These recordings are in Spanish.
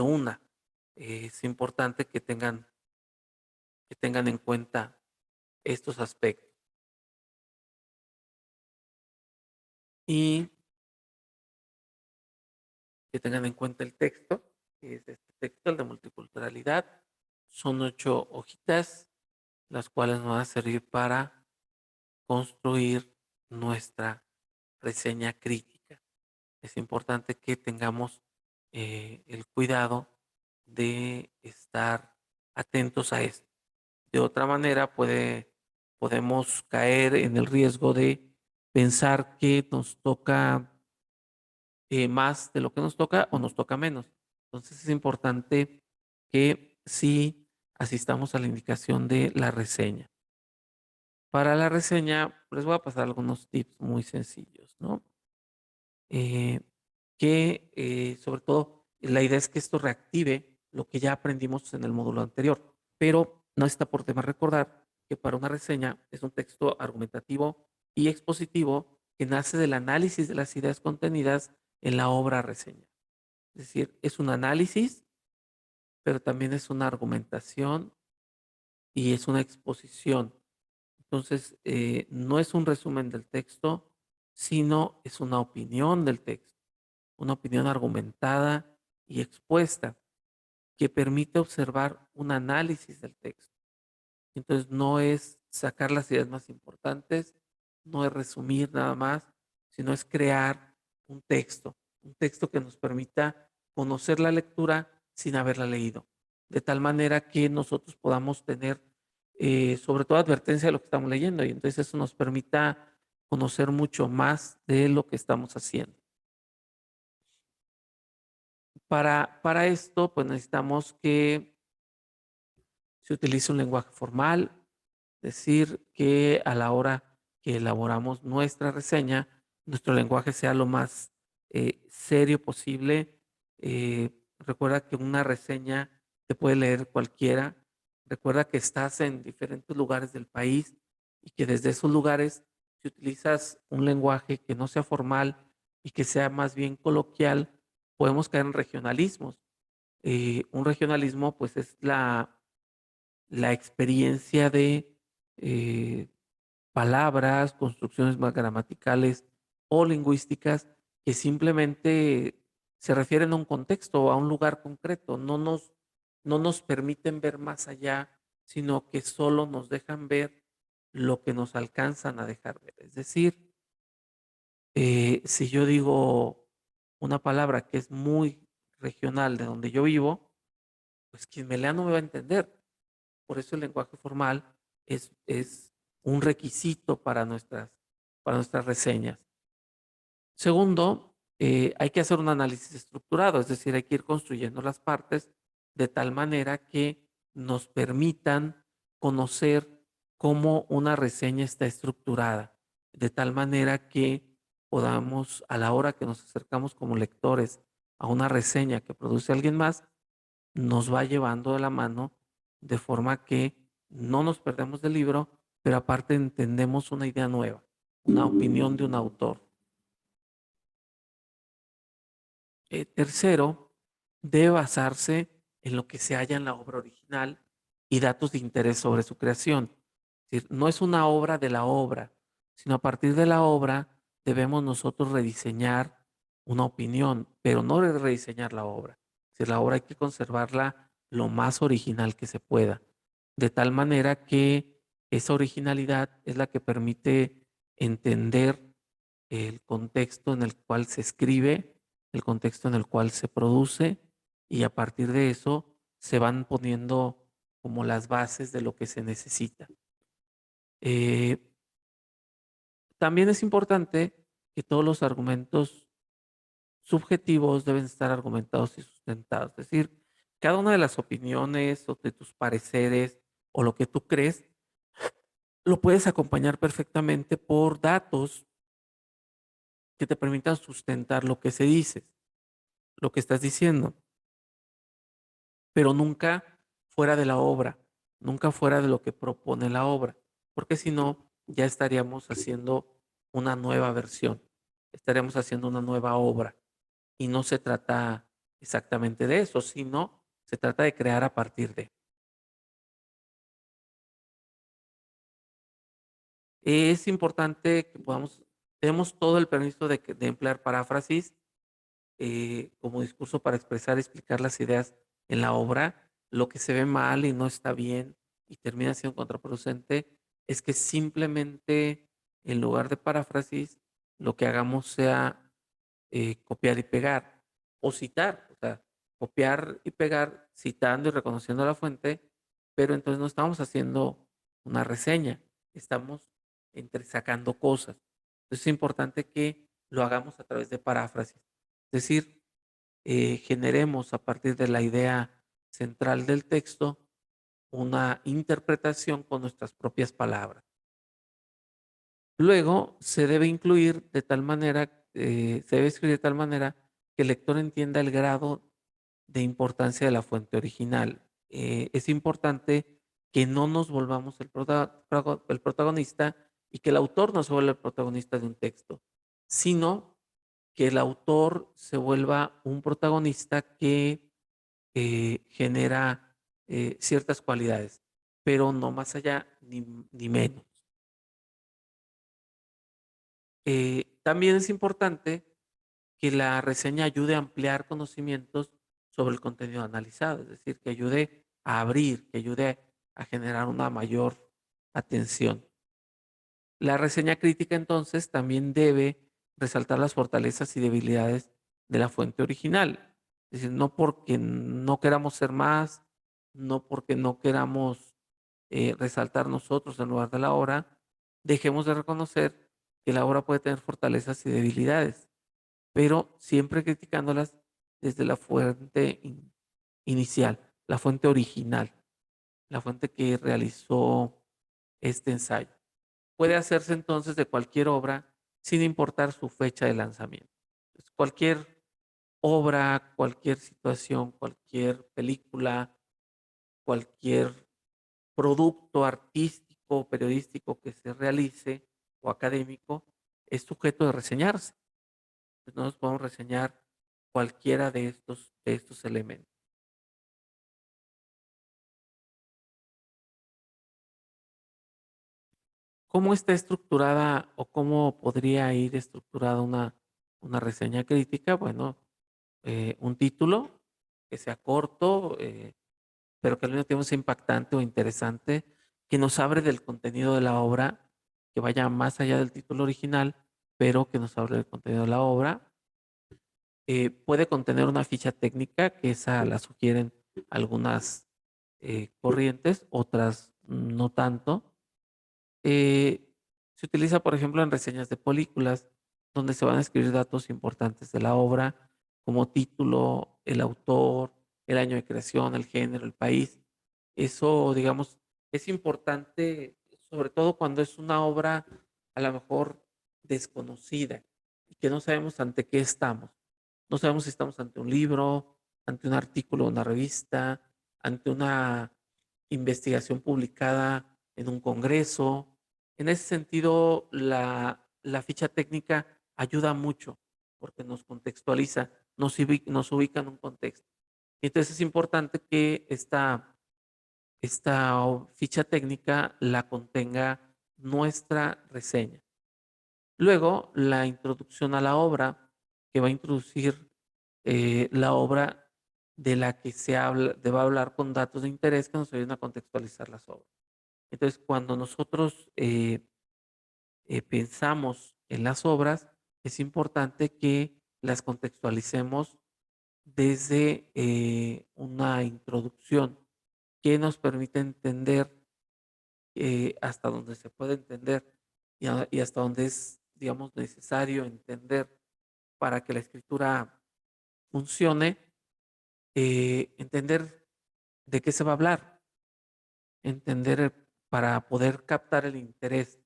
una. Es importante que tengan en cuenta estos aspectos. Y que tengan en cuenta el texto, que es este texto, el de multiculturalidad. Son 8 hojitas, las cuales nos van a servir para construir nuestra reseña crítica. Es importante que tengamos el cuidado de estar atentos a esto. De otra manera, podemos caer en el riesgo de pensar que nos toca más de lo que nos toca o nos toca menos. Entonces es importante que sí asistamos a la indicación de la reseña. Para la reseña, les voy a pasar algunos tips muy sencillos, ¿no? Eh, Sobre todo, la idea es que esto reactive lo que ya aprendimos en el módulo anterior, pero no está por demás recordar que para una reseña es un texto argumentativo y expositivo que nace del análisis de las ideas contenidas en la obra reseña. Es decir, es un análisis, pero también es una argumentación y es una exposición. Entonces, no es un resumen del texto, sino es una opinión del texto, una opinión argumentada y expuesta que permite observar un análisis del texto. Entonces, no es sacar las ideas más importantes, no es resumir nada más, sino es crear un texto que nos permita conocer la lectura sin haberla leído, de tal manera que nosotros podamos tener, sobre todo, advertencia de lo que estamos leyendo y entonces eso nos permita conocer mucho más de lo que estamos haciendo. Para esto, pues necesitamos que se utilice un lenguaje formal, decir que a la hora que elaboramos nuestra reseña, nuestro lenguaje sea lo más serio posible. Recuerda que una reseña te puede leer cualquiera. Recuerda que estás en diferentes lugares del país y que desde esos lugares, si utilizas un lenguaje que no sea formal y que sea más bien coloquial, podemos caer en regionalismos. Un regionalismo, pues, es la experiencia de eh, palabras, construcciones más gramaticales o lingüísticas que simplemente se refieren a un contexto o a un lugar concreto, no nos permiten ver más allá, sino que solo nos dejan ver lo que nos alcanzan a dejar ver. Es decir, si yo digo una palabra que es muy regional de donde yo vivo, pues quien me lea no me va a entender. Por eso el lenguaje formal es un requisito para nuestras reseñas. Segundo, hay que hacer un análisis estructurado, es decir, hay que ir construyendo las partes de tal manera que nos permitan conocer cómo una reseña está estructurada, de tal manera que podamos, a la hora que nos acercamos como lectores a una reseña que produce alguien más, nos va llevando de la mano de forma que no nos perdemos del libro, pero aparte entendemos una idea nueva, una opinión de un autor. Tercero, debe basarse en lo que se halla en la obra original y datos de interés sobre su creación. Es decir, no es una obra de la obra, sino a partir de la obra debemos nosotros rediseñar una opinión, pero no rediseñar la obra. Es decir, la obra hay que conservarla lo más original que se pueda, de tal manera que esa originalidad es la que permite entender el contexto en el cual se escribe, el contexto en el cual se produce y a partir de eso se van poniendo como las bases de lo que se necesita. Eh, También es importante que todos los argumentos subjetivos deben estar argumentados y sustentados. Es decir, cada una de las opiniones o de tus pareceres o lo que tú crees, lo puedes acompañar perfectamente por datos que te permitan sustentar lo que se dice, lo que estás diciendo, pero nunca fuera de la obra, nunca fuera de lo que propone la obra, porque si no, ya estaríamos haciendo una nueva versión, estaríamos haciendo una nueva obra y no se trata exactamente de eso, sino se trata de crear a partir de. Es importante que tenemos todo el permiso de emplear paráfrasis como discurso para expresar y explicar las ideas en la obra. Lo que se ve mal y no está bien y termina siendo contraproducente es que simplemente en lugar de paráfrasis lo que hagamos sea copiar y pegar o citar, o sea, copiar y pegar citando y reconociendo la fuente, pero entonces no estamos haciendo una reseña, estamos entresacando cosas. Entonces es importante que lo hagamos a través de paráfrasis, es decir, generemos a partir de la idea central del texto una interpretación con nuestras propias palabras. Luego se debe incluir de tal manera, se debe escribir de tal manera que el lector entienda el grado de importancia de la fuente original. Es importante que no nos volvamos el protagonista y que el autor no se vuelva el protagonista de un texto, sino que el autor se vuelva un protagonista que genera ciertas cualidades, pero no más allá ni menos. También es importante que la reseña ayude a ampliar conocimientos sobre el contenido analizado, es decir, que ayude a abrir, que ayude a generar una mayor atención. La reseña crítica entonces también debe resaltar las fortalezas y debilidades de la fuente original. Es decir, no porque no queramos ser más, no porque no queramos resaltar nosotros en lugar de la obra, dejemos de reconocer que la obra puede tener fortalezas y debilidades, pero siempre criticándolas desde la fuente inicial, la fuente original, la fuente que realizó este ensayo. Puede hacerse entonces de cualquier obra sin importar su fecha de lanzamiento. Pues, cualquier obra, cualquier situación, cualquier película, cualquier producto artístico, periodístico que se realice o académico es sujeto de reseñarse. Entonces, nosotros podemos reseñar cualquiera de estos elementos. ¿Cómo está estructurada o cómo podría ir estructurada una reseña crítica? Bueno, un título que sea corto, pero que al mismo tiempo sea impactante o interesante, que nos hable del contenido de la obra, que vaya más allá del título original, pero que nos hable del contenido de la obra. Puede contener una ficha técnica, que esa la sugieren algunas corrientes, otras no tanto. Se utiliza, por ejemplo, en reseñas de películas, donde se van a escribir datos importantes de la obra, como título, el autor, el año de creación, el género, el país. Eso, digamos, es importante, sobre todo cuando es una obra a lo mejor desconocida y que no sabemos ante qué estamos. No sabemos si estamos ante un libro, ante un artículo de una revista, ante una investigación publicada en un congreso. En ese sentido, la ficha técnica ayuda mucho porque nos contextualiza, nos ubica en un contexto. Entonces es importante que esta ficha técnica la contenga nuestra reseña. Luego, la introducción a la obra, que va a introducir la obra de la que va a hablar con datos de interés que nos ayuden a contextualizar las obras. Entonces, cuando nosotros pensamos en las obras, es importante que las contextualicemos desde una introducción que nos permite entender hasta donde se puede entender y hasta donde es, digamos, necesario entender para que la escritura funcione, entender de qué se va a hablar, entender para poder captar el interés.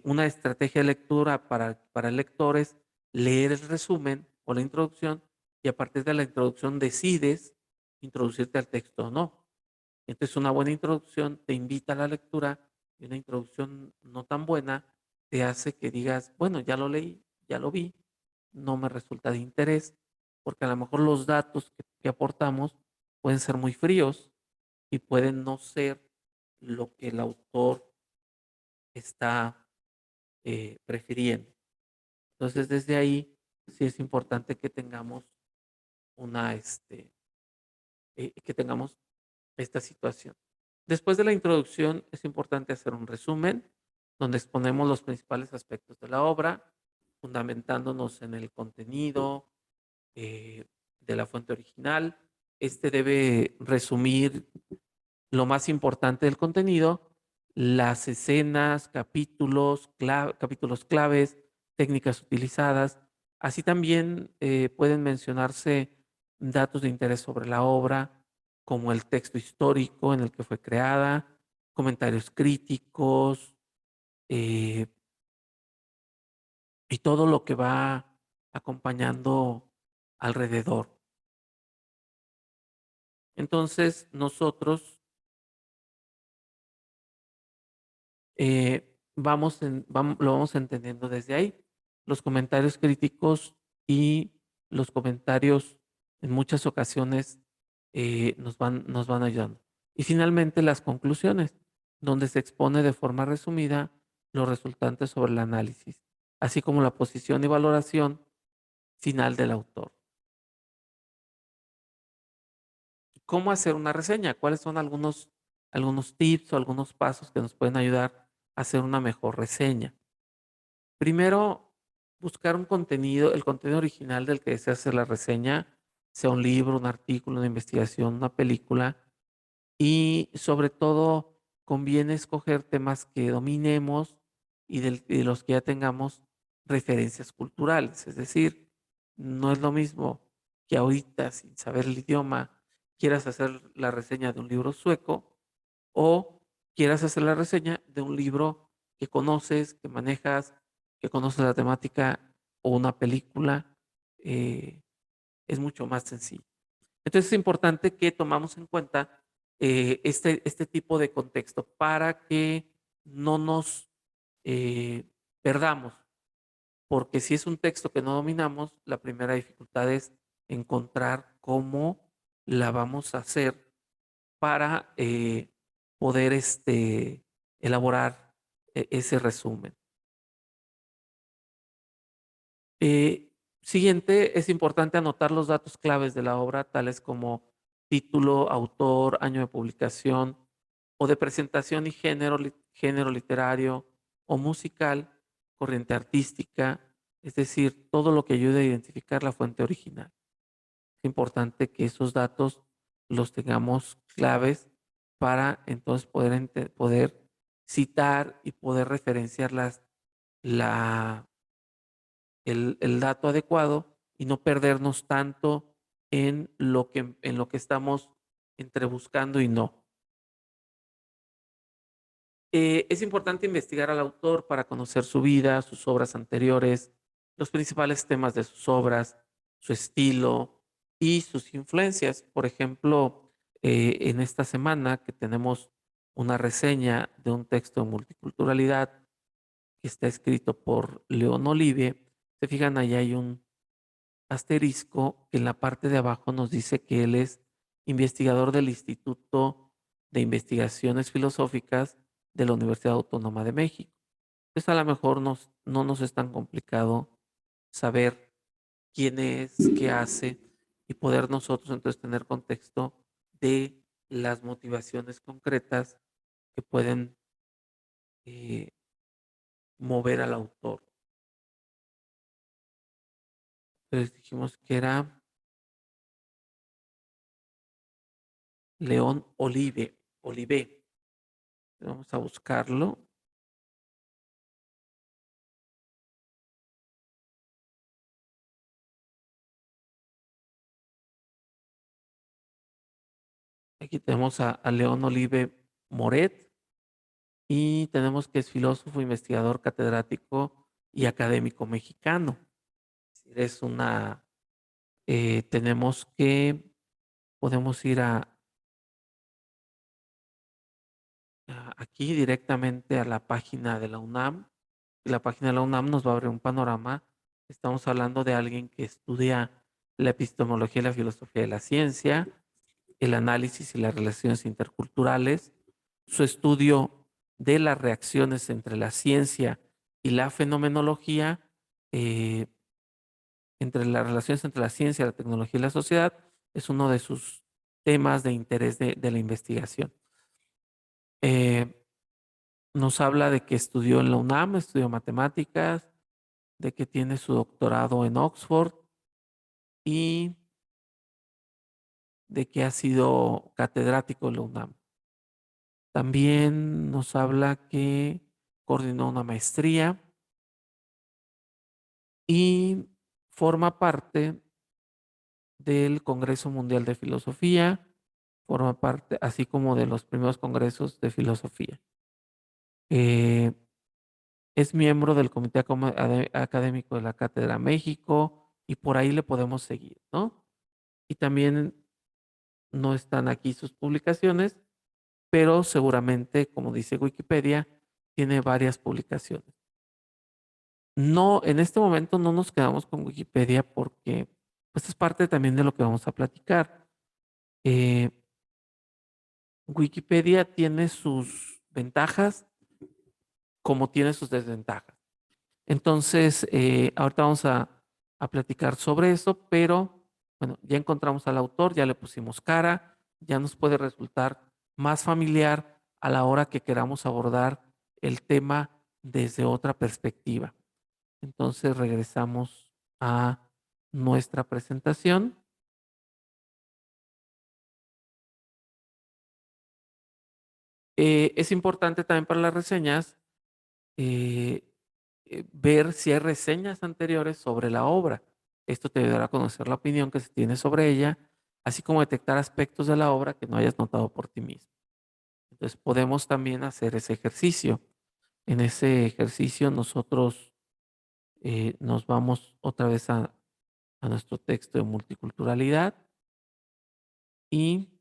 Una estrategia de lectura para el lector es leer el resumen o la introducción y a partir de la introducción decides introducirte al texto o no. Entonces, una buena introducción te invita a la lectura y una introducción no tan buena te hace que digas, bueno, ya lo leí, ya lo vi, no me resulta de interés porque a lo mejor los datos que aportamos pueden ser muy fríos y pueden no ser lo que el autor está prefiriendo. Entonces, desde ahí sí es importante que tengamos una, que tengamos esta situación. Después de la introducción, es importante hacer un resumen donde exponemos los principales aspectos de la obra, fundamentándonos en el contenido de la fuente original. Este debe resumir lo más importante del contenido, las escenas, capítulos claves, técnicas utilizadas. Así también pueden mencionarse datos de interés sobre la obra, como el texto histórico en el que fue creada, comentarios críticos eh, y todo lo que va acompañando alrededor. Entonces, nosotros lo vamos entendiendo desde ahí. Los comentarios críticos y los comentarios en muchas ocasiones nos van ayudando. Y finalmente las conclusiones, donde se expone de forma resumida los resultantes sobre el análisis, así como la posición y valoración final del autor. ¿Cómo hacer una reseña? ¿Cuáles son algunos tips o algunos pasos que nos pueden ayudar a hacer una mejor reseña? Primero, buscar el contenido original del que desea hacer la reseña, sea un libro, un artículo, una investigación, una película, y sobre todo conviene escoger temas que dominemos y de los que ya tengamos referencias culturales. Es decir, no es lo mismo que ahorita, sin saber el idioma, quieras hacer la reseña de un libro sueco o quieras hacer la reseña de un libro que conoces, que manejas, que conoces la temática o una película. eh, es mucho más sencillo. Entonces es importante que tomamos en cuenta este tipo de contexto para que no nos eh, perdamos, porque si es un texto que no dominamos, la primera dificultad es encontrar cómo la vamos a hacer para poder elaborar ese resumen. Eh, Siguiente, es importante anotar los datos claves de la obra, tales como título, autor, año de publicación o de presentación y género literario o musical, corriente artística, es decir, todo lo que ayude a identificar la fuente original. Es importante que esos datos los tengamos claves para entonces poder citar y poder referenciar la, el dato adecuado y no perdernos tanto en lo que estamos entre buscando y no. Es importante investigar al autor para conocer su vida, sus obras anteriores, los principales temas de sus obras, su estilo y sus influencias. Por ejemplo, en esta semana que tenemos una reseña de un texto de multiculturalidad que está escrito por León Olive, se fijan, ahí hay un asterisco que en la parte de abajo nos dice que él es investigador del Instituto de Investigaciones Filosóficas de la Universidad Autónoma de México. Entonces a lo mejor no nos es tan complicado saber quién es, qué hace y poder nosotros entonces tener contexto de las motivaciones concretas que pueden eh, mover al autor. Entonces dijimos que era León Olive. Vamos a buscarlo. Aquí tenemos a León Olive Moret y tenemos que es filósofo, investigador, catedrático y académico mexicano. Es una, tenemos que, podemos ir aquí directamente a la página de la UNAM. Y la página de la UNAM nos va a abrir un panorama. Estamos hablando de alguien que estudia la epistemología y la filosofía de la ciencia, el análisis y las relaciones interculturales, su estudio de las reacciones entre la ciencia y la fenomenología, eh, entre las relaciones entre la ciencia, la tecnología y la sociedad, es uno de sus temas de interés de la investigación. Nos habla de que estudió en la UNAM, estudió matemáticas, de que tiene su doctorado en Oxford y de que ha sido catedrático en la UNAM. También nos habla que coordinó una maestría y forma parte del Congreso Mundial de Filosofía, forma parte así como de los primeros congresos de filosofía. Eh, es miembro del Comité Académico de la Cátedra México y por ahí le podemos seguir, ¿no? Y también no están aquí sus publicaciones, pero seguramente, como dice Wikipedia, tiene varias publicaciones. No, en este momento no nos quedamos con Wikipedia porque pues es parte también de lo que vamos a platicar. Eh, Wikipedia tiene sus ventajas como tiene sus desventajas. Entonces, ahorita vamos a platicar sobre eso, pero bueno, ya encontramos al autor, ya le pusimos cara, ya nos puede resultar más familiar a la hora que queramos abordar el tema desde otra perspectiva. Entonces, regresamos a nuestra presentación. Es importante también para las reseñas eh, ver si hay reseñas anteriores sobre la obra. Esto te ayudará a conocer la opinión que se tiene sobre ella, así como detectar aspectos de la obra que no hayas notado por ti mismo. Entonces podemos también hacer ese ejercicio. En ese ejercicio nosotros nos vamos otra vez a nuestro texto de multiculturalidad y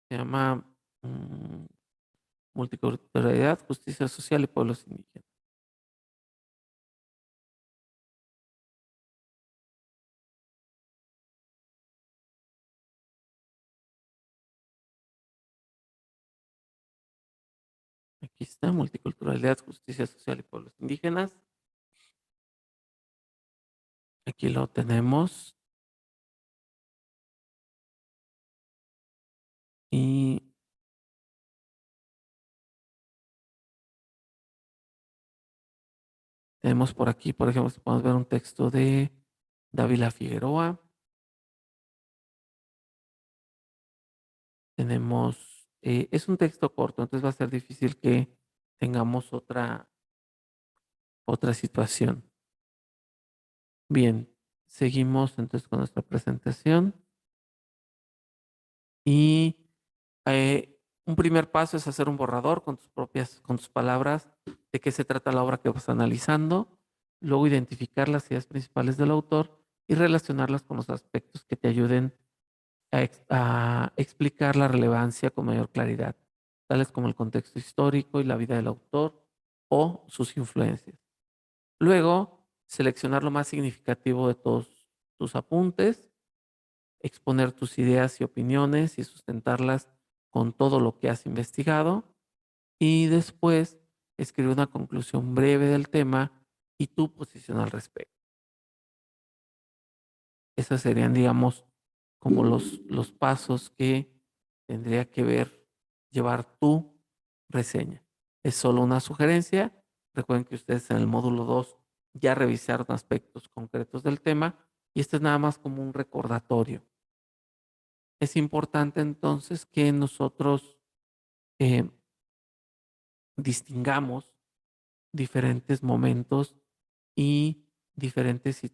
se llama mm, Multiculturalidad, Justicia Social y Pueblos Indígenas. Aquí está, Multiculturalidad, Justicia Social y Pueblos Indígenas. Aquí lo tenemos. Y tenemos por aquí, por ejemplo, si podemos ver un texto de Dávila Figueroa. Tenemos, es un texto corto, entonces va a ser difícil que tengamos otra situación. Bien, seguimos entonces con nuestra presentación. Y un primer paso es hacer un borrador con tus palabras de qué se trata la obra que vas analizando, luego identificar las ideas principales del autor y relacionarlas con los aspectos que te ayuden a explicar la relevancia con mayor claridad, tales como el contexto histórico y la vida del autor o sus influencias. Luego, seleccionar lo más significativo de todos tus apuntes, exponer tus ideas y opiniones y sustentarlas con todo lo que has investigado y después escribir una conclusión breve del tema y tu posición al respecto. Esos serían, digamos, como los pasos que tendría que llevar tu reseña. Es solo una sugerencia. Recuerden que ustedes en el módulo 2 ya revisaron aspectos concretos del tema y este es nada más como un recordatorio. Es importante entonces que nosotros eh, distingamos diferentes momentos y diferentes situaciones